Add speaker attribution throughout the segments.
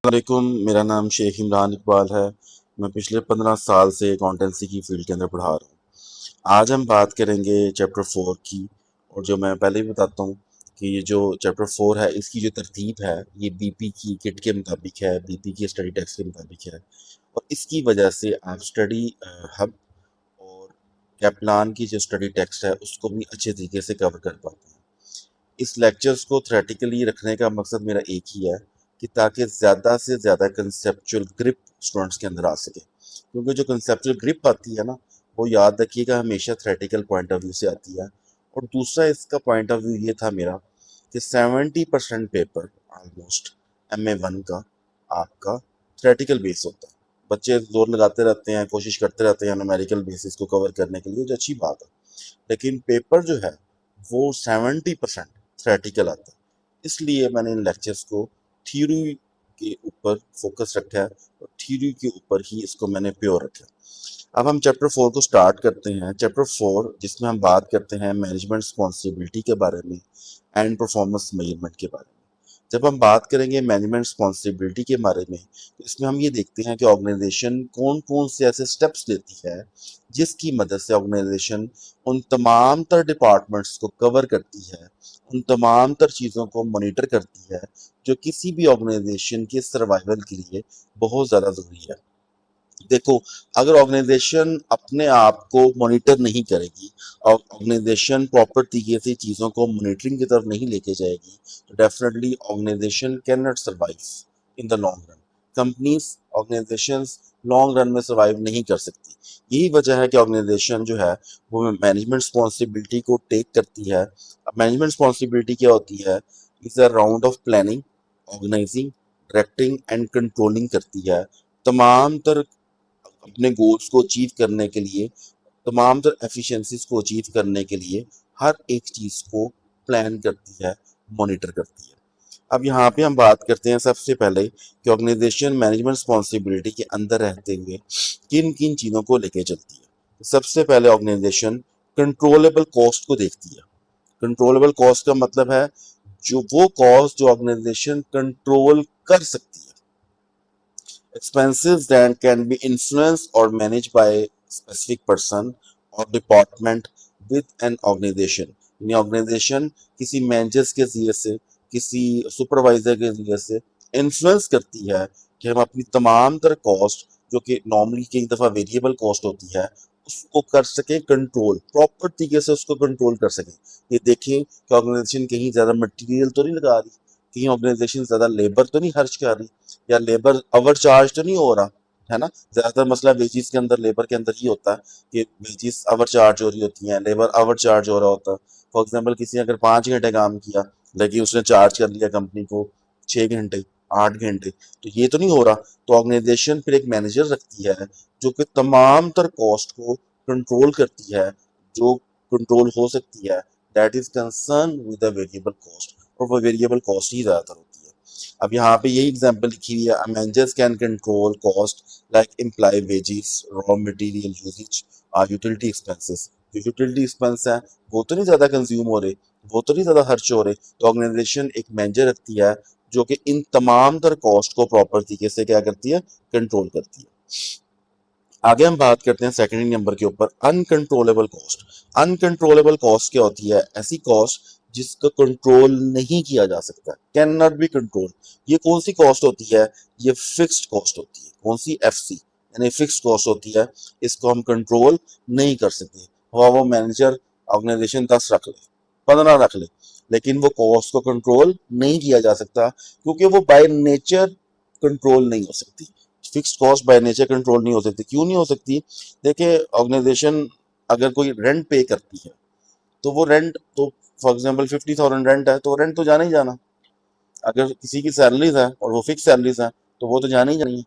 Speaker 1: वालेकुम, मेरा नाम शेख इमरान इकबाल है। मैं पिछले 15 साल से अकाउंटेंसी की फील्ड के अंदर पढ़ा रहा हूँ। आज हम बात करेंगे चैप्टर 4 की। और जो मैं पहले ही बताता हूँ कि ये जो चैप्टर 4 है, इसकी जो तरतीब है, ये बीपी की किट के मुताबिक है, बीपी की स्टडी टेक्स्ट के मुताबिक है। और इसकी वजह से आप स्टडी हब और कैपलान की जो स्टडी टेक्स्ट है, उसको भी अच्छे तरीके से कवर कर पाते हैं। इस लेक्चर्स को थ्योरेटिकली रखने का मकसद मेरा एक ही है कि ताकि ज़्यादा से ज़्यादा कंसेप्चुअल ग्रिप स्टूडेंट्स के अंदर आ सके, क्योंकि जो कंसेप्चुअल ग्रिप आती है ना, वो याद रखिएगा हमेशा थ्योरेटिकल पॉइंट ऑफ व्यू से आती है। और दूसरा इसका पॉइंट ऑफ व्यू ये था मेरा कि 70% पेपर ऑलमोस्ट MA1 का आपका थ्योरेटिकल बेस होता है। बच्चे जोर लगाते रहते हैं, कोशिश करते रहते हैं न्यूमेरिकल बेसिस को कवर करने के लिए, जो अच्छी बात है, लेकिन पेपर जो है वो 70% थ्योरेटिकल आता है। इसलिए मैंने इन लेक्चर्स को थ्योरी के ऊपर फोकस रखा है और थ्योरी के ऊपर ही इसको मैंने प्योर रखा है। अब हम चैप्टर 4 को स्टार्ट करते हैं। चैप्टर 4 जिसमें हम बात करते हैं मैनेजमेंट रिस्पॉन्सिबिलिटी के बारे में एंड परफॉर्मेंस मेजरमेंट के बारे में। जब हम बात करेंगे मैनेजमेंट रिस्पॉन्सिबिलिटी के बारे में, तो इसमें हम ये देखते हैं कि ऑर्गेनाइजेशन कौन कौन से ऐसे स्टेप्स लेती है जिसकी मदद से ऑर्गेनाइजेशन उन तमाम तर डिपार्टमेंट्स को कवर करती है, उन तमाम तर चीज़ों को मॉनिटर करती है जो किसी भी ऑर्गेनाइजेशन के सर्वाइवल के लिए बहुत ज़्यादा ज़रूरी है। देखो, अगर ऑर्गेनाइजेशन अपने आप को मॉनिटर नहीं करेगी और ऑर्गेनाइजेशन प्रॉपर तरीके से चीज़ों को मॉनिटरिंग की तरफ नहीं लेके जाएगी, तो definitely organisation can not survive in the long run. Companies, organisations long run में सर्वाइव नहीं कर सकती। यही वजह है कि ऑर्गेनाइजेशन जो है वो मैनेजमेंट रिस्पॉन्सिबिलिटी को टेक करती है। अब मैनेजमेंट रिस्पॉन्सिबिलिटी क्या होती है? Is a round of planning, organising, directing and controlling करती है तमाम तर अपने गोल्स को अचीव करने के लिए, तमाम तर एफिशिएंसीज को अचीव करने के लिए हर एक चीज़ को प्लान करती है, मॉनिटर करती है। अब यहाँ पे हम बात करते हैं सबसे पहले कि ऑर्गेनाइजेशन मैनेजमेंट रिस्पॉन्सिबिलिटी के अंदर रहते हुए किन किन चीज़ों को लेके चलती है। सबसे पहले ऑर्गेनाइजेशन कंट्रोलेबल कॉस्ट को देखती है। कंट्रोलेबल कॉस्ट का मतलब है जो वो कॉस्ट जो ऑर्गेनाइजेशन कंट्रोल कर सकती है। Expenses that can be influenced or managed by a specific person or department with an organization. यानी ऑर्गेनाइजेशन किसी मैनेजर्स के जरिए से, किसी सुपरवाइजर के जरिए से इन्फ्लुएंस करती है कि हम अपनी तमाम तरह कॉस्ट, जो कि नॉर्मली कई दफ़ा वेरिएबल कॉस्ट होती है, उसको कर सके कंट्रोल, प्रॉपर तरीके से उसको कंट्रोल कर सके। ये देखें कि ऑर्गेनाइजेशन कहीं ज़्यादा मटेरियल तो नहीं लगा रही, कहीं ऑर्गेनाइजेशन ज़्यादा लेबर तो नहीं खर्च कर रही, या लेबर ओवर चार्ज तो नहीं हो रहा है ना। ज्यादातर मसला वेजिस के अंदर, लेबर के अंदर ही होता है कि वेजिस ओवर चार्ज हो रही होती हैं, लेबर ओवर चार्ज हो रहा होता है। फॉर एग्जांपल किसी ने अगर 5 घंटे काम किया लेकिन उसने चार्ज कर लिया कंपनी को 6 घंटे, 8 घंटे, तो ये तो नहीं हो रहा। तो ऑर्गेनाइजेशन फिर एक मैनेजर रखती है जो कि तमाम तर कॉस्ट को कंट्रोल करती है, जो कंट्रोल हो सकती है, that is concern with the variable cost. और वो वेरिएबल कॉस्ट ही ज्यादातर होती है। अब यहाँ पे यही एग्जांपल लिखी हुई है, managers can control cost like employ wages, raw material usages और यूटिलिटी एक्सपेंसेस। जो यूटिलिटी एक्सपेंस है वो तो नहीं ज्यादा कंज्यूम हो रहे, वो तो नहीं ज्यादा खर्च हो रहे, तो ऑर्गेनाइजेशन एक मैनेजर रखती है जो कि इन तमाम तर कॉस्ट को प्रॉपर तरीके से क्या करती है, कंट्रोल करती है। आगे हम बात करते हैं सेकेंडरी नंबर के ऊपर, अनकंट्रोलेबल कॉस्ट। अनकंट्रोलेबल कॉस्ट क्या होती है? ऐसी कॉस्ट जिसका कंट्रोल नहीं किया जा सकता, कैन नॉट बी कंट्रोल। ये कौन सी कॉस्ट होती है? ये फिक्स्ड कॉस्ट होती है। कौन सी? FC, यानी फिक्स्ड कॉस्ट होती है। इसको हम कंट्रोल नहीं कर सकते। वो मैनेजर ऑर्गेनाइजेशन 10 रख ले, 15 रख ले, लेकिन वो कॉस्ट को कंट्रोल नहीं किया जा सकता, क्योंकि वो बाय नेचर कंट्रोल नहीं हो सकती। Fixed cost by nature control नहीं हो सकती। क्यों नहीं हो सकती? देखिए, ऑर्गेनाइजेशन अगर कोई रेंट पे करती है तो वो रेंट तो, फॉर एग्जांपल 50,000 रेंट है तो रेंट तो जाना ही जाना। अगर किसी की सैलरीज है और वो फिक्स सैलरीज है तो वो तो जाना ही जानी है।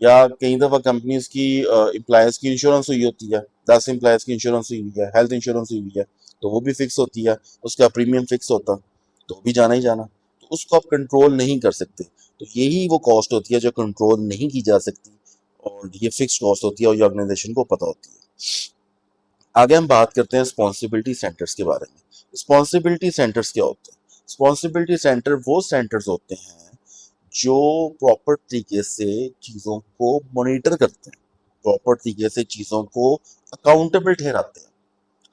Speaker 1: या कई दफा कंपनीज की एम्प्लॉयज की इंश्योरेंस हुई होती है, 10 एम्प्लॉयज की इंश्योरेंस हुई है, हेल्थ इंश्योरेंस हुई है, तो वो भी फिक्स होती है, उसका प्रीमियम फिक्स होता, तो भी जाना ही जाना। तो उसको आप कंट्रोल नहीं कर सकते। तो यही वो कॉस्ट होती है जो कंट्रोल नहीं की जा सकती, और ये फिक्स कॉस्ट होती है और ये ऑर्गेनाइजेशन को पता होती है। आगे हम बात करते हैं रिस्पॉन्सिबिलिटी सेंटर्स के बारे में। रिस्पॉन्सिबिलिटी सेंटर्स क्या होते हैं? रिस्पॉन्सिबिलिटी सेंटर वो सेंटर्स होते हैं जो प्रॉपर तरीके से चीज़ों को मॉनिटर करते हैं, प्रॉपर तरीके से चीज़ों को अकाउंटेबल ठहराते हैं,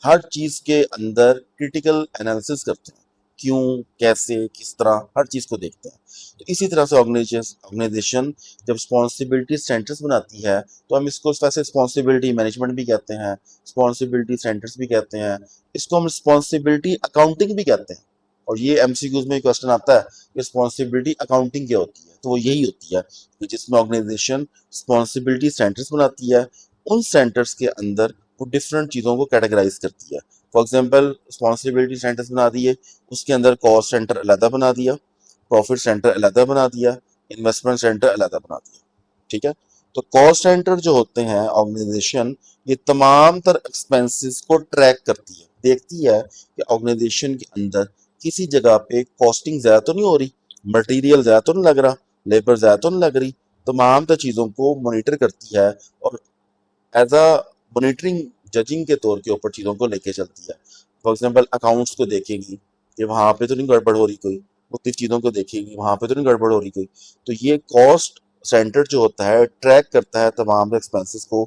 Speaker 1: हर चीज़ के अंदर क्रिटिकल एनालिसिस करते हैं, क्यों, कैसे, किस तरह, हर चीज़ को देखते हैं। तो इसी तरह से ऑर्गेनाइजेशन जब रिस्पॉन्सिबिलिटी सेंटर्स बनाती है, तो हम इसको वैसे रिस्पॉन्सिबिलिटी मैनेजमेंट भी कहते हैं, रिस्पॉन्सिबिलिटी सेंटर्स भी कहते हैं, इसको हम रिस्पॉन्सिबिलिटी अकाउंटिंग भी कहते हैं। और ये एमसीक्यूज में क्वेश्चन आता है कि रिस्पॉन्सिबिलिटी अकाउंटिंग क्या होती है, तो वो यही होती है कि जिसमें ऑर्गेनाइजेशन रिस्पॉन्सिबिलिटी सेंटर्स बनाती है, उन सेंटर्स के अंदर वो डिफरेंट चीज़ों को कैटेगराइज करती है। फॉर एग्जांपल रिस्पॉन्सिबिलिटी सेंटर्स बना दिए, उसके अंदर कॉस्ट सेंटर अलग बना दिया, प्रॉफिट सेंटर अलग बना दिया, इन्वेस्टमेंट सेंटर अलग बना दिया। ठीक है, तो कॉस्ट सेंटर जो होते हैं ऑर्गेनाइजेशन, ये तमाम तर एक्सपेंसेस को ट्रैक करती है, देखती है कि ऑर्गेनाइजेशन के अंदर किसी जगह पे कॉस्टिंग ज़्यादा तो नहीं हो रही, मटेरियल ज़्यादा तो नहीं लग रहा, लेबर ज़्यादा तो नहीं लग रही, तमाम तर चीज़ों को मॉनिटर करती है और एज अ मॉनिटरिंग जजिंग के तौर के ऊपर चीज़ों को लेके चलती है। फॉर एग्जांपल अकाउंट्स को देखेगी कि वहाँ पे तो नहीं गड़बड़ हो रही कोई, मुख्तलिफ चीज़ों को देखेगी वहाँ पे तो नहीं गड़बड़ हो रही कोई। तो ये कॉस्ट सेंटर जो होता है ट्रैक करता है तमाम एक्सपेंसेस को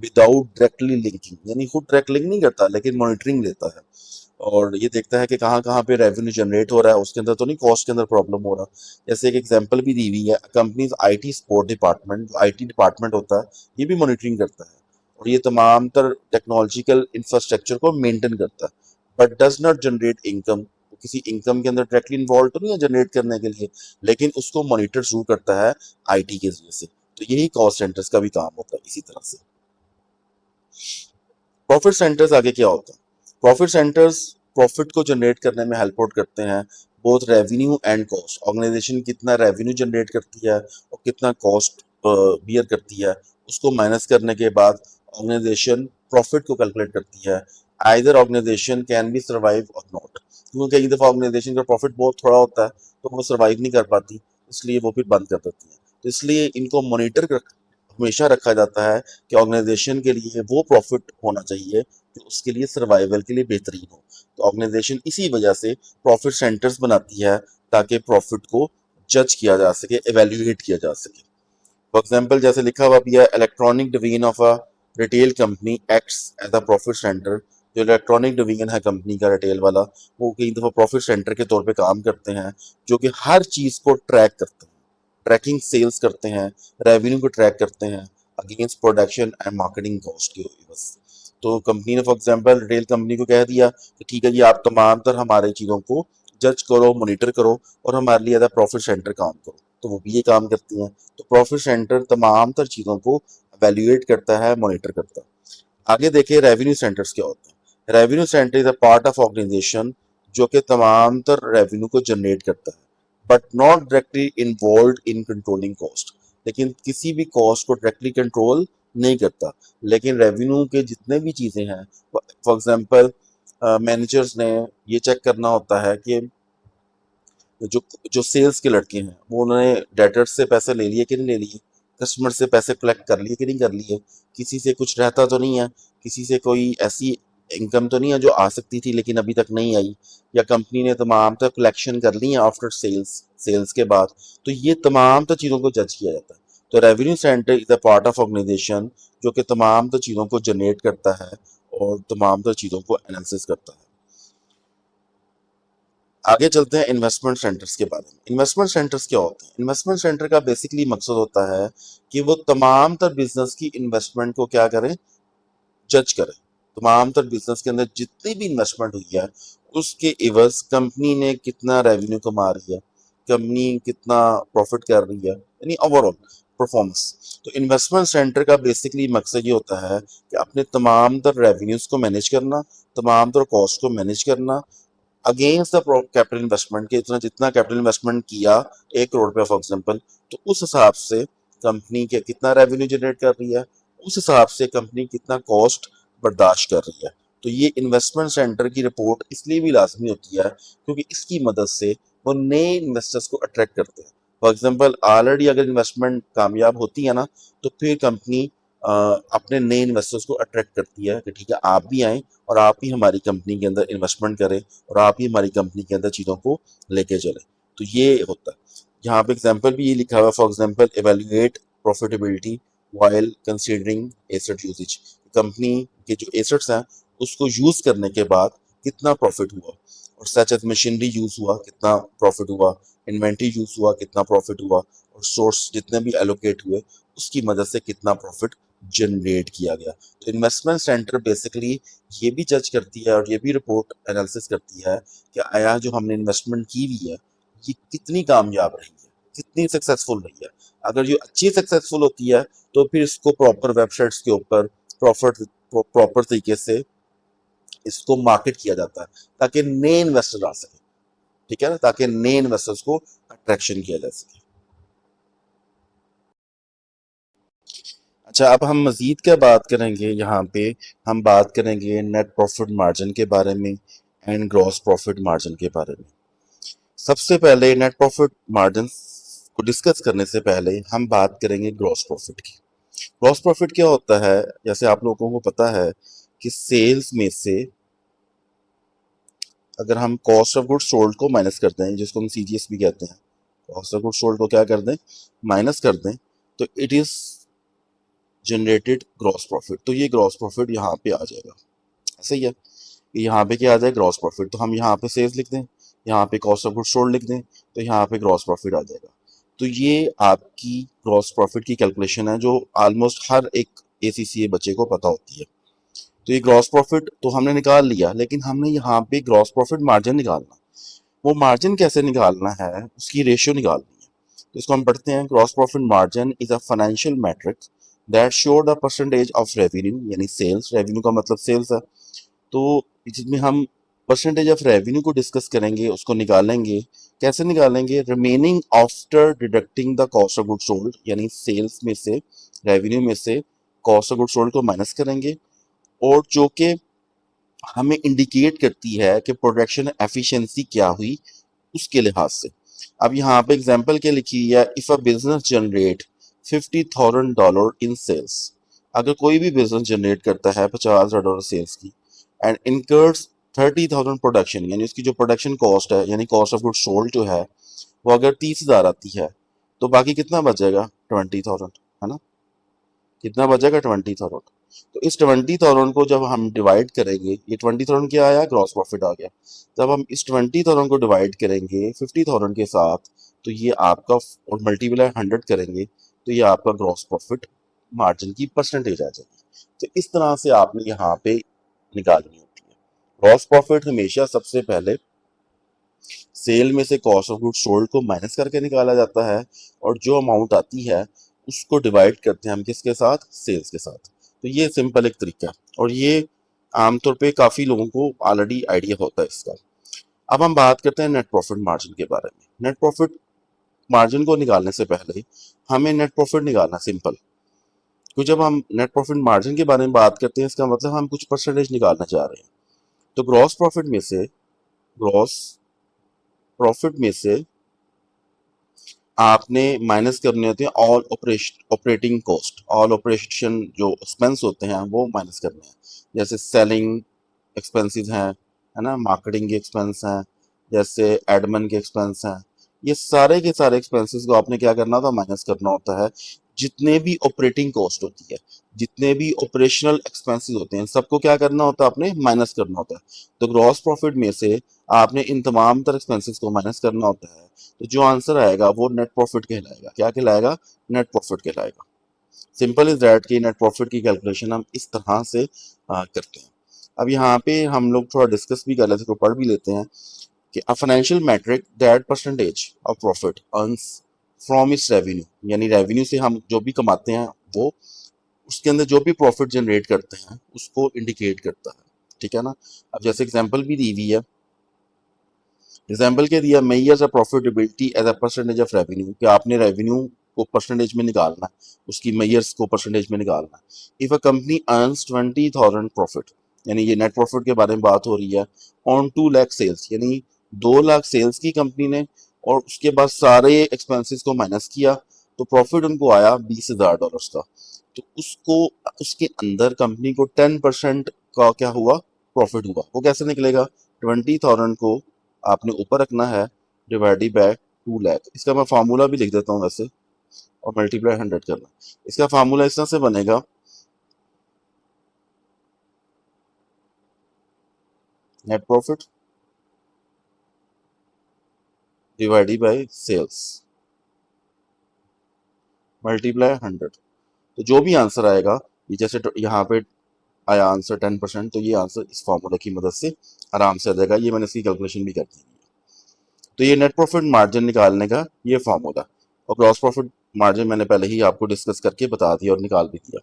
Speaker 1: विदाउट डायरेक्टली लिंकिंग, यानी खुद डायरेक्ट लिंक नहीं करता लेकिन मॉनिटरिंग लेता है और ये देखता है कि कहाँ कहाँ पे रेवेन्यू जनरेट हो रहा है, उसके अंदर तो नहीं कॉस्ट के अंदर प्रॉब्लम हो रहा। जैसे एक एग्जांपल भी दी हुई है, companies IT support department, IT department होता है, ये भी मॉनिटरिंग करता है और ये तमाम तर टेक्नोलॉजिकल इंफ्रास्ट्रक्चर को मेंटेन करता है, but does not generate income. किसी इनकम के अंदर डायरेक्टली इन्वॉल्व तो नहीं है जनरेट करने के लिए, लेकिन उसको मॉनिटर जरूर करता है आईटी के जरिए से। तो यही कॉस्ट सेंटर्स का भी काम होता है इसी तरह से। प्रॉफिट सेंटर्स आगे क्या होता है? प्रॉफिट सेंटर्स प्रॉफिट को जनरेट करने में हेल्प आउट करते हैं, both revenue and cost. Organisation कितना रेवेन्यू जनरेट करती है और कितना कॉस्ट बियर करती है, उसको माइनस करने के बाद ऑर्गेनाइजेशन प्रॉफिट को कैलकुलेट करती है। Either organisation can be survive और नॉट, क्योंकि कई दफ़ा ऑर्गेनाइजेशन का प्रॉफिट बहुत थोड़ा होता है तो वो सर्वाइव नहीं कर पाती, इसलिए वो फिर बंद कर देती है। तो इसलिए इनको मॉनिटर हमेशा रखा जाता है कि ऑर्गेनाइजेशन के लिए वो प्रॉफिट होना चाहिए जो उसके लिए सर्वाइवल के लिए बेहतरीन हो। तो ऑर्गेनाइजेशन इसी वजह से प्रॉफिट सेंटर्स बनाती है ताकि प्रॉफिट को जज किया जा सके, एवेल्युएट किया जा सके। फॉर एग्जाम्पल जैसे लिखा हुआ भी है, electronic division of a retail company acts as a profit centre. जो इलेक्ट्रॉनिक डिवीजन है कंपनी का रिटेल वाला, वो कई दफ़ा प्रॉफिट सेंटर के तौर पे काम करते हैं, जो कि हर चीज़ को ट्रैक करते हैं, ट्रैकिंग सेल्स करते हैं, रेवेन्यू को ट्रैक करते हैं against production and marketing cost के बस। तो कंपनी ने फॉर एग्जांपल रिटेल कंपनी को कह दिया कि ठीक है जी, आप तमाम तर हमारे चीज़ों को जज करो, मॉनिटर करो और हमारे लिए एज प्रॉफिट सेंटर काम करो, तो वो भी ये काम करती हैं। तो प्रॉफिट सेंटर तमाम तर चीज़ों को एवेल्युएट करता है, मॉनिटर करता है। आगे देखिए रेवेन्यू सेंटर्स क्या होते हैं। Revenue centre is a part of organisation जो कि तमाम तर रेवेन्यू को जनरेट करता है, but not directly involve in controlling cost. लेकिन किसी भी कॉस्ट को डायरेक्टली कंट्रोल नहीं करता, लेकिन रेवेन्यू के जितने भी चीज़ें हैं, फॉर एग्जांपल मैनेजर्स ने ये चेक करना होता है कि जो जो सेल्स के लड़के हैं वो उन्होंने डेटर्स से पैसे ले लिए कि नहीं ले लिए, कस्टमर से पैसे कलेक्ट कर लिए कि नहीं कर लिए, किसी से कुछ रहता तो नहीं है, किसी से कोई ऐसी इनकम तो नहीं है जो आ सकती थी लेकिन अभी तक नहीं आई, या कंपनी ने तमाम तक कलेक्शन कर ली है आफ्टर सेल्स, सेल्स के बाद। तो ये तमाम तो चीज़ों को जज किया जाता है। तो revenue centre is a part of organisation जो कि तमाम तो चीज़ों को जनरेट करता है और तमाम तो चीज़ों को एनालिसिस करता है। आगे चलते हैं इन्वेस्टमेंट सेंटर्स के बारे में। इन्वेस्टमेंट सेंटर्स क्या होते हैं? इन्वेस्टमेंट सेंटर का बेसिकली मकसद होता है कि वो तमाम तर बिजनेस की इन्वेस्टमेंट को क्या करें, जज करें। तमाम तर बिजनेस के अंदर जितनी भी इन्वेस्टमेंट हुई है उसके इवज कंपनी ने कितना रेवेन्यू कमा रही है, कंपनी कितना प्रॉफिट कर रही है, यानी ओवरऑल परफॉर्मेंस। तो इन्वेस्टमेंट सेंटर का बेसिकली मकसद ये होता है कि अपने तमाम तर रेवेन्यूज को मैनेज करना, तमाम तर कॉस्ट को मैनेज करना अगेंस्ट द कैपिटल इन्वेस्टमेंट के, इतना जितना कैपिटल इन्वेस्टमेंट किया 1 करोड़ रुपया फॉर एग्जांपल, तो उस हिसाब से कंपनी के कितना रेवेन्यू जनरेट कर रही है, उस हिसाब से कंपनी कितना कॉस्ट बर्दाश्त कर रही है। तो ये इन्वेस्टमेंट सेंटर की रिपोर्ट इसलिए भी लाजमी होती है क्योंकि इसकी मदद से वो नए इन्वेस्टर्स को अट्रैक्ट करते हैं। फॉर एग्जांपल ऑलरेडी अगर इन्वेस्टमेंट कामयाब होती है ना, तो फिर कंपनी अपने नए इन्वेस्टर्स को अट्रैक्ट करती है कि ठीक है आप भी आएँ और आप ही हमारी कंपनी के अंदर इन्वेस्टमेंट करें और आप ही हमारी कंपनी के अंदर चीज़ों को लेके चलें। तो ये होता है। यहाँ पे एग्जाम्पल भी ये लिखा हुआ, for example evaluate profitability while considering asset usages. Company के जो एसेट्स हैं उसको यूज करने के बाद कितना प्रॉफिट हुआ, और सच एज मशीनरी यूज हुआ कितना प्रॉफिट हुआ, इन्वेंट्री यूज हुआ कितना प्रॉफिट हुआ, और सोर्स जितने भी एलोकेट हुए उसकी मदद से कितना प्रॉफिट जनरेट किया गया। तो इन्वेस्टमेंट सेंटर बेसिकली ये भी जज करती है और ये भी रिपोर्ट एनालिसिस करती है कि आया जो हमने इन्वेस्टमेंट की हुई है ये कितनी कामयाब रही है, कितनी सक्सेसफुल रही है। अगर ये अच्छी सक्सेसफुल होती है तो फिर इसको प्रॉपर वेबसाइट्स के ऊपर प्रॉपर तरीके से इसको मार्केट किया जाता है ताकि नए इन्वेस्टर आ सके, ठीक है ना, ताकि नए इन्वेस्टर्स को अट्रैक्शन किया जा सके। अच्छा, अब हम मजीद क्या बात करेंगे यहाँ पे, हम बात करेंगे नेट प्रॉफिट मार्जिन के बारे में एंड ग्रॉस प्रॉफिट मार्जिन के बारे में। सबसे पहले नेट प्रॉफिट मार्जिन को डिस्कस करने से पहले हम बात करेंगे ग्रॉस प्रॉफिट की। ग्रॉस प्रॉफिट क्या होता है, जैसे आप लोगों को पता है कि सेल्स में से अगर हम कॉस्ट ऑफ गुड सोल्ड को माइनस करते हैं, जिसको हम सीजीएस भी कहते हैं, कॉस्ट ऑफ गुड सोल्ड को क्या कर दें, माइनस कर दें, तो it is generated gross profit. तो ये ग्रॉस प्रॉफिट यहाँ पे आ जाएगा, ऐसे ही है कि यहाँ पे क्या आ जाए, ग्रॉस प्रॉफिट। तो हम यहाँ पे सेल्स लिख दें, यहाँ पे कॉस्ट ऑफ गुड सोल्ड लिख दें, तो यहाँ पे ग्रॉस प्रॉफिट आ जाएगा। तो ये आपकी ग्रॉस प्रॉफिट की कैलकुलेशन है जो ऑलमोस्ट हर एक एसीसीए बच्चे को पता होती है। तो ये ग्रॉस प्रॉफिट तो हमने निकाल लिया, लेकिन हमने यहाँ पे ग्रॉस प्रॉफिट मार्जिन निकालना। वो मार्जिन कैसे निकालना है, उसकी रेशियो निकालनी है। तो इसको हम पढ़ते हैं, gross profit margin is a financial metric that show the percentage of revenue, यानी सेल्स, रेवेन्यू का मतलब सेल्स है। तो जिसमें हम परसेंटेज ऑफ रेवेन्यू को डिस्कस करेंगे, उसको निकालेंगे। कैसे निकालेंगे, remaining after deducting the cost of good sold, यानी सेल्स में से, रेवेन्यू में से कॉस्ट ऑफ गुड सोल्ड को माइनस करेंगे, और जो कि हमें इंडिकेट करती है कि प्रोडक्शन एफिशिएंसी क्या हुई उसके लिहाज से। अब यहाँ पे एग्जांपल क्या लिखी है, if a business generate $50,000 in sales, अगर कोई भी बिजनेस जनरेट करता है $50,000 सेल्स की, एंड इनकर्स 30,000 प्रोडक्शन, यानी उसकी जो प्रोडक्शन कॉस्ट है, यानी कॉस्ट ऑफ गुड सोल्ड जो है, वो अगर 30,000 आती है, तो बाकी कितना बचेगा, 20,000, है ना। कितना बचेगा, 20,000। तो इस 20,000 को जब हम डिवाइड करेंगे, ये 20,000 क्या आया, ग्रॉस प्रॉफिट आ गया। जब हम इस 20,000 को डिवाइड करेंगे 50,000 के साथ, तो ये आपका, और मल्टीप्लाई 100 करेंगे, तो ये आपका ग्रॉस प्रॉफिट मार्जिन की परसेंटेज आ जाएगी। तो इस तरह से आपने यहाँ पे निकालनी होती है। ग्रॉस प्रॉफिट हमेशा सबसे पहले सेल में से कॉस्ट ऑफ गुड्स सोल्ड को माइनस करके निकाला जाता है, और जो अमाउंट आती है उसको डिवाइड करते हैं हम किसके साथ, सेल्स के साथ। तो ये सिंपल एक तरीका है, और ये आमतौर पे काफ़ी लोगों को ऑलरेडी आइडिया होता है इसका। अब हम बात करते हैं नेट प्रॉफिट मार्जिन के बारे में। नेट प्रॉफिट मार्जिन को निकालने से पहले हमें नेट प्रॉफिट निकालना सिंपल, क्योंकि जब हम नेट प्रॉफिट मार्जिन के बारे में बात करते हैं इसका मतलब हम कुछ परसेंटेज निकालना चाह रहे हैं। तो ग्रॉस प्रॉफिट में से आपने माइनस करने होते हैं all operating cost, all operation जो एक्सपेंस होते हैं वो माइनस करने हैं। जैसे सेलिंग एक्सपेंसेस हैं, है ना, मार्केटिंग के एक्सपेंस हैं, जैसे एडमिन के एक्सपेंस हैं, ये सारे के सारे एक्सपेंसेस को आपने क्या करना होता है, माइनस करना होता है। जितने भी ऑपरेटिंग कॉस्ट होती है, जितने भी ऑपरेशनल एक्सपेंसेस होते हैं, सबको क्या करना होता है, आपने माइनस करना होता है। तो ग्रॉस प्रॉफिट में से आपने इन तमाम तर एक्सपेंसेस को माइनस करना होता है। तो जो आंसर आएगा वो नेट प्रॉफिट कहलाएगा। क्या कहलाएगा, नेट प्रॉफिट कहलाएगा। सिंपल इज दैट कि नेट प्रॉफिट की कैलकुलेशन हम इस तरह से करते हैं। अब यहाँ पे हम लोग थोड़ा डिस्कस भी कर लेते हैं, तो पढ़ भी लेते हैं कि a financial metric that percentage of profit earns from its revenue, यानी रेवेन्यू से हम जो भी कमाते हैं वो उसके अंदर जो भी प्रॉफिट जनरेट करते हैं उसको इंडिकेट करता है, ठीक है ना। अब जैसे एग्जांपल भी दी हुई है, एग्जाम्पल क्या दिया, measures a profitability as a percentage of revenue, कि आपने रेवेन्यू को परसेंटेज में निकालना है, उसकी मेजर्स को परसेंटेज में निकालना है। If a company earns 20,000 profit, यानी ये नेट प्रॉफिट के बारे में बात हो रही है, ऑन 2 लाख सेल्स, यानी 2 लाख सेल्स की कंपनी ने, और उसके बाद सारे एक्सपेंसेस को माइनस किया, तो प्रॉफिट उनको आया $20,000 का। तो उसको, उसके अंदर कंपनी को 10% का क्या हुआ, प्रॉफिट हुआ। वो कैसे निकलेगा, 20,000 को आपने ऊपर रखना है, डिवाइडेड बाय 2 लाख। इसका मैं फार्मूला भी लिख देता हूँ वैसे, और मल्टीप्लाई 100 करना। इसका फार्मूला इस तरह से बनेगा, net profit divided by sales multiply 100। तो जो भी आंसर आएगा, ये जैसे यहाँ पे आया आंसर 10%, तो ये आंसर इस फार्मूला की मदद से आराम से आ जाएगा। ये मैंने इसकी कैलकुलेशन भी कर दी है। तो ये नेट प्रॉफिट मार्जिन निकालने का ये फार्मूला, और ग्रॉस प्रॉफिट मार्जिन मैंने पहले ही आपको डिस्कस करके बता दिया और निकाल भी दिया।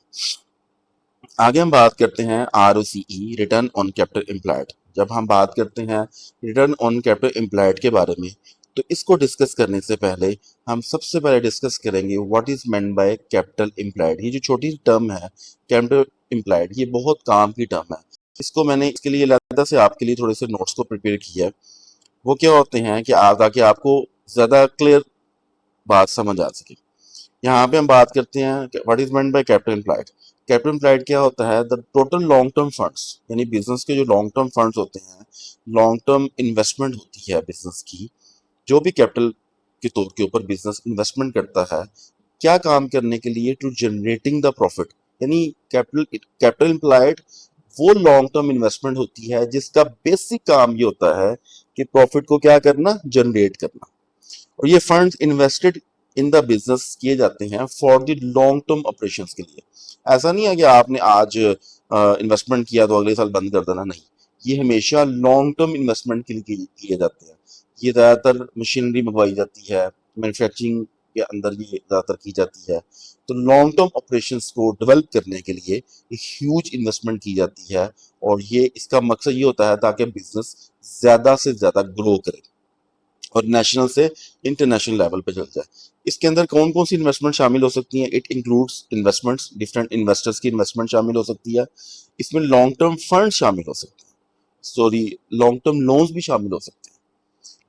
Speaker 1: आगे हम बात करते हैं ROCE, return on capital employed. जब हम बात करते हैं रिटर्न ऑन कैपिटल एम्प्लॉयड के बारे में, तो इसको डिस्कस करने से पहले हम सबसे पहले डिस्कस करेंगे what is meant by capital employed. ये जो छोटी टर्म है कैपिटल एम्प्लॉयड, ये बहुत काम की टर्म है। इसको मैंने इसके लिए अलग से आपके लिए थोड़े से नोट्स को प्रिपेयर किया है। वो क्या होते हैं कि ताकि आपको ज्यादा क्लियर बात समझ आ सके। यहाँ पे हम बात करते हैं what is meant by capital employed. Capital employed क्या होता है? The total long term funds, यानी बिजनेस के जो लॉन्ग टर्म फंड्स होते हैं, लॉन्ग टर्म इन्वेस्टमेंट होती है बिजनेस की, जो भी कैपिटल के तौर के ऊपर बिजनेस इन्वेस्टमेंट करता है, क्या काम करने के लिए? To generating the profit. यानी कैपिटल एम्प्लॉयड वो लॉन्ग टर्म इन्वेस्टमेंट होती है जिसका बेसिक काम ये होता है कि प्रॉफिट को क्या करना? जनरेट करना। और ये funds invested in the business किए जाते हैं for the long term operations के लिए। ऐसा नहीं है कि आपने आज इन्वेस्टमेंट किया तो अगले साल बंद कर देना, नहीं। ये हमेशा लॉन्ग टर्म इन्वेस्टमेंट के लिए किए जाते हैं। ये ज़्यादातर मशीनरी मंगवाई जाती है, मैन्युफैक्चरिंग के अंदर ये ज़्यादातर की जाती है। तो लॉन्ग टर्म ऑपरेशंस को डेवलप करने के लिए एक ह्यूज इन्वेस्टमेंट की जाती है, और ये इसका मकसद ये होता है ताकि बिजनेस ज़्यादा से ज़्यादा ग्रो करे और नेशनल से इंटरनेशनल लेवल पे चल जाए। इसके अंदर कौन कौन सी इन्वेस्टमेंट शामिल हो सकती हैं? It includes investments, different investors की इन्वेस्टमेंट शामिल हो सकती है। इसमें लॉन्ग टर्म फंड शामिल हो सकते हैं, सॉरी लॉन्ग टर्म लोन्स भी शामिल हो सकते हैं।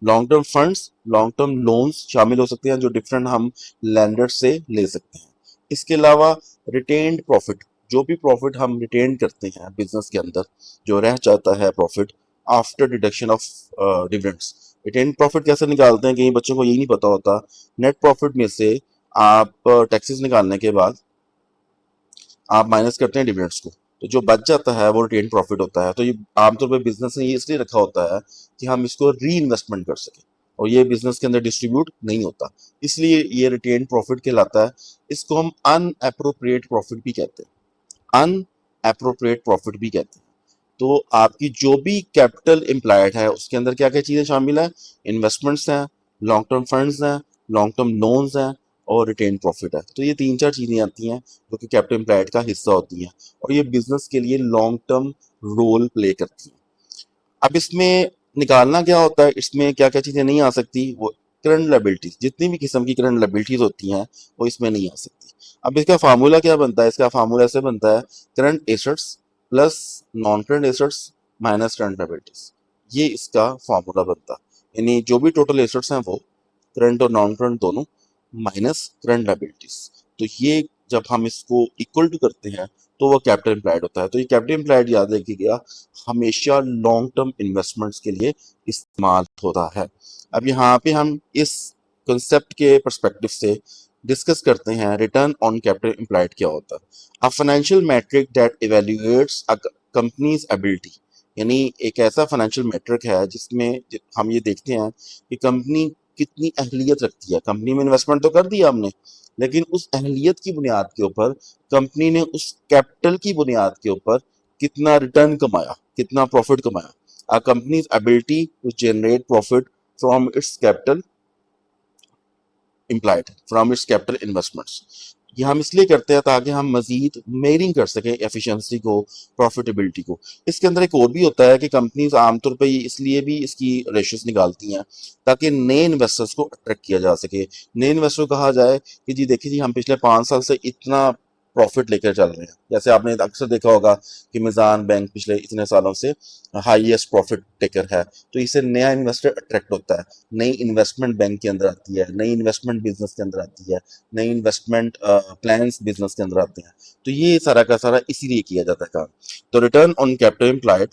Speaker 1: Long term funds, long term loans शामिल हो सकते हैं जो डिफरेंट हम लैंडर से ले सकते हैं। इसके अलावा रिटेन्ड प्रॉफिट, जो भी प्रॉफिट हम रिटेन करते हैं बिजनेस के अंदर, जो रह जाता है profit after deduction of dividends. Retain profit कैसे निकालते हैं, कई बच्चों को यही नहीं पता होता। नेट प्रॉफिट में से आप टैक्सेस निकालने के बाद आप माइनस करते हैं डिविडेंड्स को, तो जो बच जाता है वो रिटेन प्रॉफिट होता है। तो ये आमतौर पर बिजनेस ने ये इसलिए रखा होता है कि हम इसको री इन्वेस्टमेंट कर सकें, और ये बिजनेस के अंदर डिस्ट्रीब्यूट नहीं होता, इसलिए ये रिटेन प्रॉफिट कहलाता है। इसको हम अनएप्रोप्रिएट प्रॉफिट भी कहते हैं, अनएप्रोप्रिएट प्रॉफिट भी कहते हैं। तो आपकी जो भी कैपिटल एम्प्लॉयड है उसके अंदर क्या क्या चीजें शामिल है? इन्वेस्टमेंट्स हैं, लॉन्ग टर्म फंड्स हैं, लॉन्ग टर्म लोन्स हैं, और रिटेन प्रॉफिट है। तो ये 3-4 चीजें आती हैं जो कि कैपिटल एम्प्लॉयड का हिस्सा होती हैं, और ये बिजनेस के लिए लॉन्ग टर्म रोल प्ले करती हैं। अब इसमें निकालना क्या होता है? इसमें क्या क्या चीजें नहीं आ सकती? वो करंट लायबिलिटीज, जितनी भी किस्म की करंट लायबिलिटीज होती हैं वो इसमें नहीं आ सकती। अब इसका फार्मूला क्या बनता है? इसका फार्मूला ऐसे बनता है, current assets plus non current assets minus current liabilities. ये इसका फार्मूला बनता है। यानी जो भी टोटल एसेट्स हैं वो करंट और नॉन करंट दोनों माइनस करंट लायबिलिटीज। तो ये जब हम इसको इक्वल टू करते हैं तो वो कैपिटल एम्प्लॉयड होता है। तो ये कैपिटल एम्प्लॉयड याद रखिएगा, हमेशा लॉन्ग टर्म इन्वेस्टमेंट्स के लिए इस्तेमाल होता है। अब यहाँ पे हम इस कंसेप्ट के पर्सपेक्टिव से डिस्कस करते हैं रिटर्न ऑन कैपिटल एम्प्लॉयड क्या होता है। A financial metric that evaluates a company's ability, यानी एक ऐसा फाइनेंशियल मैट्रिक है जिसमें हम ये देखते हैं कि कंपनी कितनी अहलियत रखती है। कंपनी में इन्वेस्टमेंट तो कर दिया हमने, लेकिन उस अहलियत की बुनियाद के ऊपर कंपनी ने उस कैपिटल की बुनियाद के ऊपर कितना रिटर्न कमाया, कितना प्रॉफिट कमाया। A company's ability to generate profit from its capital employed, from its capital investments. ये हम इसलिए करते हैं ताकि हम मजीद मेयरिंग कर सकें एफिशिएंसी को, प्रॉफिटेबिलिटी को। इसके अंदर एक और भी होता है कि कंपनीज आमतौर पे इसलिए भी इसकी रेशियोज निकालती हैं ताकि नए इन्वेस्टर्स को अट्रैक्ट किया जा सके। नए इन्वेस्टर को कहा जाए कि जी देखिए जी, हम पिछले 5 साल से इतना प्रॉफिट लेकर चल रहे हैं। जैसे आपने अक्सर देखा होगा कि मिजान बैंक पिछले इतने सालों से हाईएस्ट प्रॉफिट टेकर है, तो इससे नया इन्वेस्टर अट्रैक्ट होता है, नई इन्वेस्टमेंट बैंक के अंदर आती है, नई इन्वेस्टमेंट बिजनेस के अंदर आती है, नई इन्वेस्टमेंट प्लान्स बिजनेस के अंदर आते हैं। तो ये सारा का सारा इसीलिए किया जाता है काम। तो रिटर्न ऑन कैपिटल एम्प्लॉयड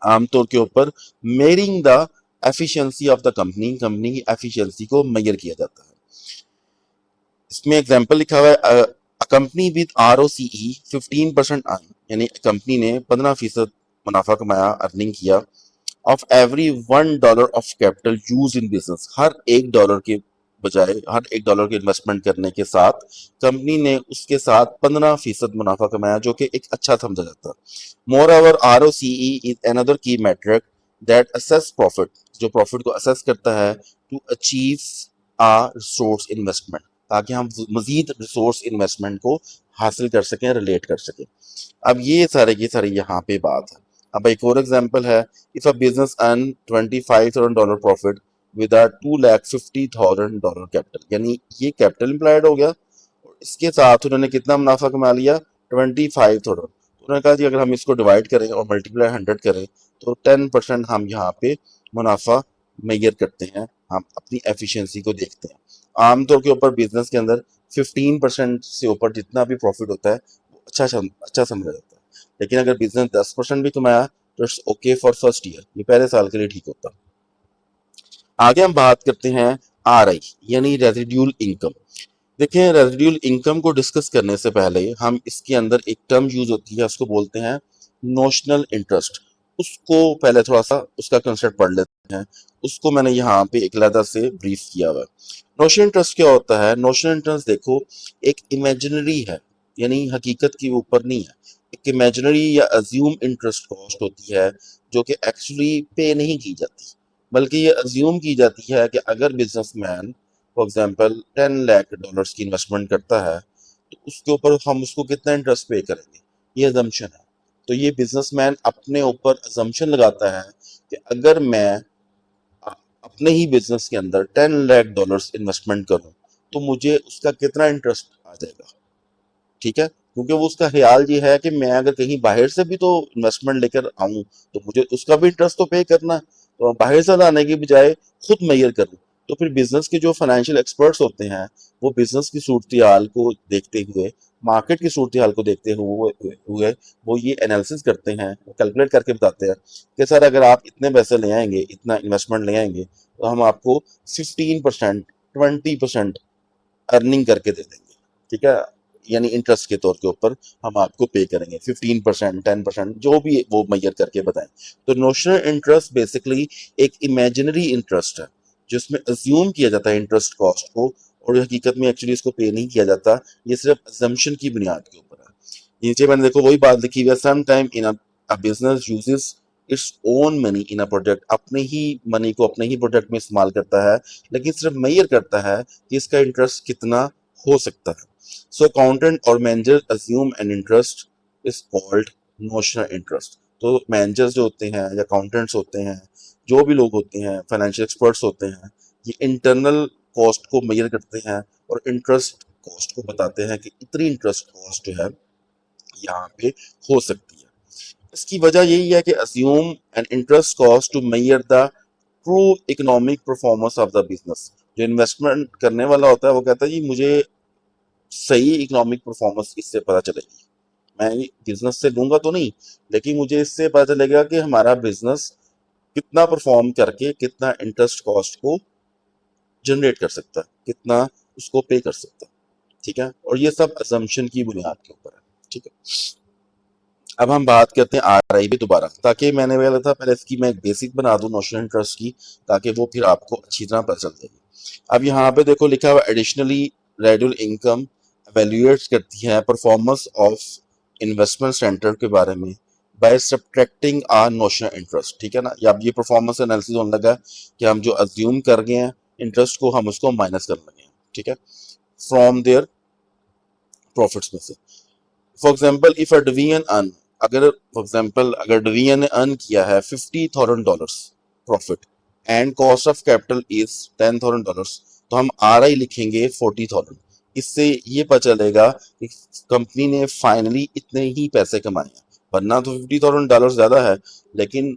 Speaker 1: आमतौर के ऊपर मेयरिंग the efficiency of the company, company की एफिशिएंसी को मेजर किया जाता है। इसमें एग्जांपल लिखा हुआ है कंपनी विद ROCE 15% आई, यानी कंपनी ने 15% मुनाफा कमाया, अर्निंग किया, of every $1 of capital used in business, हर $1 के बजाय हर $1 के इन्वेस्टमेंट करने के साथ कंपनी ने उसके साथ 15% मुनाफा कमाया, जो कि एक अच्छा समझा जाता है। Moreover ROCE is another key metric that assess profit, जो प्रॉफिट को असेस करता है to achieve a resource investment, ताकि हम मजीद रिसोर्स इन्वेस्टमेंट को हासिल कर सकें, रिलेट कर सकें। अब ये सारे की सारी यहाँ पे बात है। अब एक और एग्जांपल है, if a business earn $25,000 profit with a $250,000 capital, यानी ये कैपिटल इम्प्लाइड हो गया और इसके साथ उन्होंने कितना मुनाफा कमा लिया, 25,000। उन्होंने कहा जी अगर हम इसको डिवाइड करें और मल्टीप्लाई 100 करें तो 10% हम यहाँ पे मुनाफा मेजर करते हैं, हम अपनी एफिशिएंसी को देखते हैं। आमतौर के ऊपर बिजनेस के अंदर 15% से ऊपर जितना भी प्रॉफिट होता है वो अच्छा समझा जाता है, लेकिन अगर बिजनेस 10% भी कमाया तो it's okay for first year, ये पहले साल के लिए ठीक होता है। आगे हम बात करते हैं RI यानी रेजिड्यूल इनकम। देखिए रेजिड्यूल इनकम को डिस्कस करने से पहले हम इसके अंदर एक टर्म यूज होती है, उसको बोलते हैं नोशनल इंटरेस्ट। उसको पहले थोड़ा सा उसका कंसेप्ट पढ़ लेते हैं, उसको मैंने यहाँ पे एक अलग से ब्रीफ किया हुआ है। नोशनल इंटरेस्ट क्या होता है? नोशनल इंटरेस्ट देखो एक इमेजिनरी है, यानी हकीकत के ऊपर नहीं है, एक इमेजिनरी या अज्यूम इंटरेस्ट कॉस्ट होती है जो कि एक्चुअली पे नहीं की जाती, बल्कि ये अज्यूम की जाती है कि अगर बिजनेसमैन फॉर एग्जांपल $10 लाख की इन्वेस्टमेंट करता है तो उसके ऊपर हम उसको कितना इंटरेस्ट पे करेंगे, ये अजम्पशन है। तो ये बिजनेसमैन अपने ऊपर अजम्पशन लगाता है कि अगर मैं अपने ही बिजनेस के अंदर $10 लाख इन्वेस्टमेंट करूं तो मुझे उसका कितना इंटरेस्ट आ जाएगा। ठीक है, क्योंकि वो उसका ख्याल ये है कि मैं अगर कहीं बाहर से भी तो इन्वेस्टमेंट लेकर आऊं तो मुझे उसका भी इंटरेस्ट तो पे करना है, तो बाहर से लाने की बजाय खुद मैयर करूं। तो फिर बिजनेस के जो फाइनेंशियल एक्सपर्ट्स होते हैं वो बिजनेस की सूरत हाल को देखते हुए, मार्केट की सूरत हाल को देखते हुए वो ये एनालिसिस करते हैं, कैलकुलेट करके बताते हैं कि सर अगर आप इतने पैसे ले आएंगे, इतना इन्वेस्टमेंट ले आएंगे तो हम आपको 15%, 20% अर्निंग करके दे देंगे। ठीक है, यानी इंटरेस्ट के तौर के ऊपर हम आपको पे करेंगे 15%, 10%, जो भी वो मैयर करके बताएं। तो नोशनल इंटरेस्ट बेसिकली एक इमेजिनरी इंटरेस्ट है जिसमें अज्यूम किया जाता है इंटरेस्ट कॉस्ट को, और हकीकत में एक्चुअली इसको पे नहीं किया जाता, ये सिर्फ अजम्पशन की बुनियाद के ऊपर है। नीचे मैंने देखो वही बात लिखी हुई है, some time in a business uses its own money in a project, अपने ही मनी को अपने ही प्रोजेक्ट में इस्तेमाल करता है, लेकिन सिर्फ मेजर करता है कि इसका इंटरेस्ट कितना हो सकता है। सो अकाउंटेंट और manager assume an interest is called notional interest. तो मैनेजर्स जो होते हैं या अकाउंटेंट्स होते हैं, जो भी लोग होते हैं, फाइनेंशियल एक्सपर्ट्स होते हैं, ये इंटरनल कॉस्ट को मेजर करते हैं और इंटरेस्ट कॉस्ट को बताते हैं कि इतनी इंटरेस्ट कॉस्ट जो है यहाँ पे हो सकती है। इसकी वजह यही है कि assume an interest cost to measure the true economic performance of the business। जो इन्वेस्टमेंट करने वाला होता है वो कहता है जी मुझे सही इकोनॉमिक परफॉर्मेंस इससे पता चलेगी, मैं बिजनेस से लूंगा तो नहीं, लेकिन मुझे इससे पता चलेगा कि हमारा बिजनेस कितना परफॉर्म करके कितना इंटरेस्ट कॉस्ट को जनरेट कर सकता है, कितना उसको पे कर सकता है। ठीक है, और ये सब असम्पशन की बुनियाद के ऊपर है। ठीक है, अब हम बात करते हैं RI पे दोबारा, ताकि मैंने बोला था पहले इसकी मैं एक बेसिक बना दूं नोशनल इंटरेस्ट की, ताकि वो फिर आपको अच्छी तरह पता चल जाएगी। अब यहाँ पे देखो लिखा हुआ एडिशनली रेडुल इनकम एवेल्युएट करती है परफॉर्मेंस ऑफ इन्वेस्टमेंट सेंटर के बारे में by subtracting a notional interest. ठीक है ना, या अब ये परफॉर्मेंस एनालिसिस होने लगा कि हम जो अज्यूम कर गए हैं इंटरेस्ट को हम उसको माइनस कर लगे हैं। ठीक है, फ्रॉम देयर प्रॉफिट्स में से। For example if a division earn, अगर फॉर एग्जाम्पल अगर डिवीजन ने अर्न किया है $50,000 profit and cost of capital is $10,000, तो हम RI लिखेंगे 40,000। इससे ये पता चलेगा कि कंपनी ने फाइनली इतने ही पैसे कमाए हैं, वरना तो $50,000 ज्यादा है, लेकिन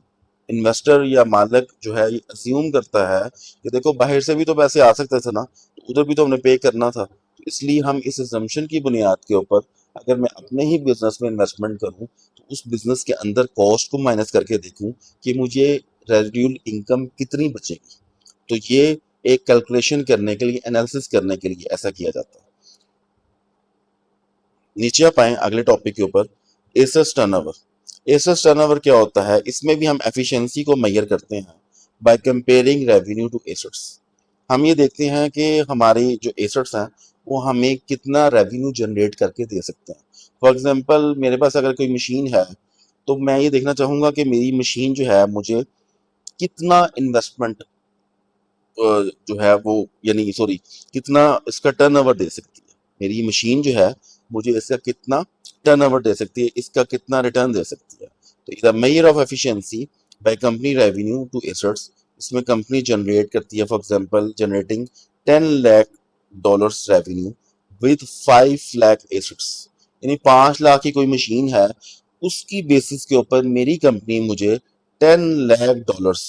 Speaker 1: इन्वेस्टर या मालिक जो है ये अज्यूम करता है कि देखो बाहर से भी तो पैसे आ सकते थे ना, तो उधर भी तो हमने पे करना था। तो इसलिए हम इस अजम्पशन की बुनियाद के ऊपर अगर मैं अपने ही बिजनेस में इन्वेस्टमेंट करूं तो उस बिजनेस के अंदर कॉस्ट को माइनस करके देखूं कि मुझे रेजिडुअल इनकम कितनी बचेगी। तो ये एक कैलकुलेशन करने के लिए, एनालिसिस करने के लिए ऐसा किया जाता है। नीचे आप आए अगले टॉपिक के ऊपर, एसेट्स टर्नओवर। एसेट्स टर्नओवर क्या होता है, इसमें भी हम एफिशिएंसी को मेजर करते हैं by comparing revenue to assets. हम ये देखते हैं कि हमारी जो एसेट्स हैं वो हमें कितना रेवेन्यू जनरेट करके दे सकते हैं। फॉर एग्जांपल मेरे पास अगर कोई मशीन है तो मैं ये देखना चाहूंगा कि मेरी मशीन जो है मुझे कितना इन्वेस्टमेंट जो है वो, यानी सॉरी, कितना इसका टर्नओवर दे सकती है। मेरी मशीन जो है मुझे इसका कितना टर्नओवर दे सकती है, इसका कितना रिटर्न दे सकती है। तो the measure of efficiency by company revenue to assets, इसमें कंपनी जनरेट करती है, for example generating 10 lakh dollars revenue with 5 lakh assets. यानी 5 लाख की कोई मशीन है, उसकी बेसिस के ऊपर मेरी कंपनी मुझे 10 लाख डॉलर्स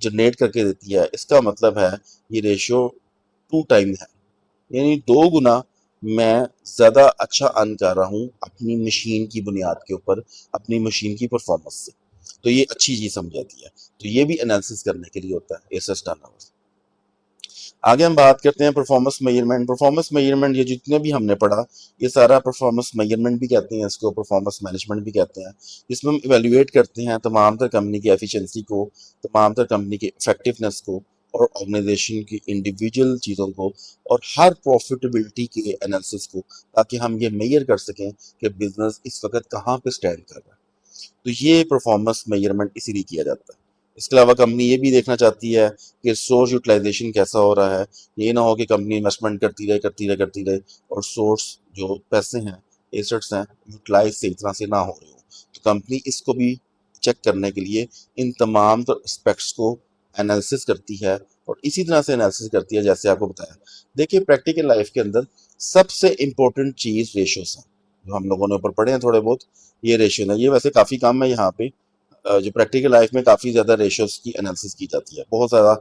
Speaker 1: जनरेट करके देती है। इसका मतलब है ये रेशियो 2 टाइम है, यानी 2 गुना मैं ज़्यादा अच्छा अर्न कर रहा हूँ अपनी मशीन की बुनियाद के ऊपर, अपनी मशीन की परफॉर्मेंस से। तो ये अच्छी चीज़ समझ आती है। तो ये भी एनालिसिस करने के लिए होता है एसेट्स टर्नओवर। आगे हम बात करते हैं परफॉर्मेंस मेजरमेंट। परफॉर्मेंस मेजरमेंट ये जितने भी हमने पढ़ा, ये सारा परफॉर्मेंस मेजरमेंट भी कहते हैं इसको, परफॉर्मेंस मैनेजमेंट भी कहते हैं। इसमें हम इवेल्युएट करते हैं तमाम तर कंपनी की एफिशिएंसी को, तमाम तर कंपनी की इफेक्टिवनेस को और ऑर्गेनाइजेशन की इंडिविजुअल चीज़ों को और हर प्रॉफिटेबिलिटी के एनालिसिस को, ताकि हम ये मेजर कर सकें कि बिजनेस इस वक्त कहाँ पे स्टैंड कर रहा है। तो ये परफॉर्मेंस मेजरमेंट इसीलिए किया जाता है। इसके अलावा कंपनी ये भी देखना चाहती है कि सोर्स यूटिलाइजेशन कैसा हो रहा है। ये ना हो कि कंपनी इन्वेस्टमेंट करती रहे और सोर्स जो पैसे हैं, एसेट्स हैं, यूटिलाइज सही तरह से ना हो रहे हो। तो कंपनी इसको भी चेक करने के लिए इन तमाम एस्पेक्ट्स को एनालिसिस करती है और इसी तरह से एनालिसिस करती है जैसे आपको बताया। देखिए प्रैक्टिकल लाइफ के अंदर सबसे इम्पोर्टेंट चीज़ रेशियोज है, जो हम लोगों ने ऊपर पढ़े हैं थोड़े बहुत। ये रेशियो है, ये वैसे काफ़ी कम है यहाँ पे। जो प्रैक्टिकल लाइफ में काफ़ी ज़्यादा रेशियोज की एनालिसिस की जाती है, बहुत ज़्यादा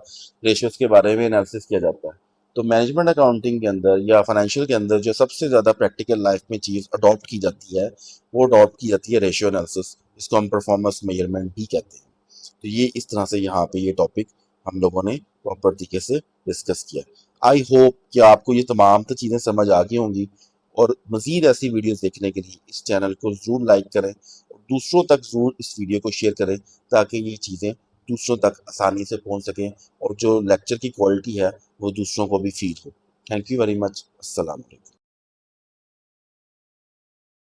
Speaker 1: रेशियोज के बारे में एनालिसिस किया जाता है। तो मैनेजमेंट अकाउंटिंग के अंदर या फाइनेंशियल के अंदर जो सबसे ज़्यादा प्रैक्टिकल लाइफ में चीज़ अडॉप्ट की जाती है, वो अडॉप्ट की जाती है रेशियो एनालिसिस, जिसको हम परफॉर्मेंस मेजरमेंट भी कहते हैं। तो ये इस तरह से यहाँ पे ये टॉपिक हम लोगों ने प्रॉपर तरीके से डिस्कस किया। आई होप कि आपको ये तमाम तो चीज़ें समझ आ गई होंगी, और मज़ीद ऐसी वीडियोस देखने के लिए इस चैनल को ज़रूर लाइक करें और दूसरों तक ज़रूर इस वीडियो को शेयर करें, ताकि ये चीज़ें दूसरों तक आसानी से पहुंच सकें और जो लेक्चर की क्वालिटी है वो दूसरों को भी फील हो। Thank you very much. अस्सलाम वालेकुम।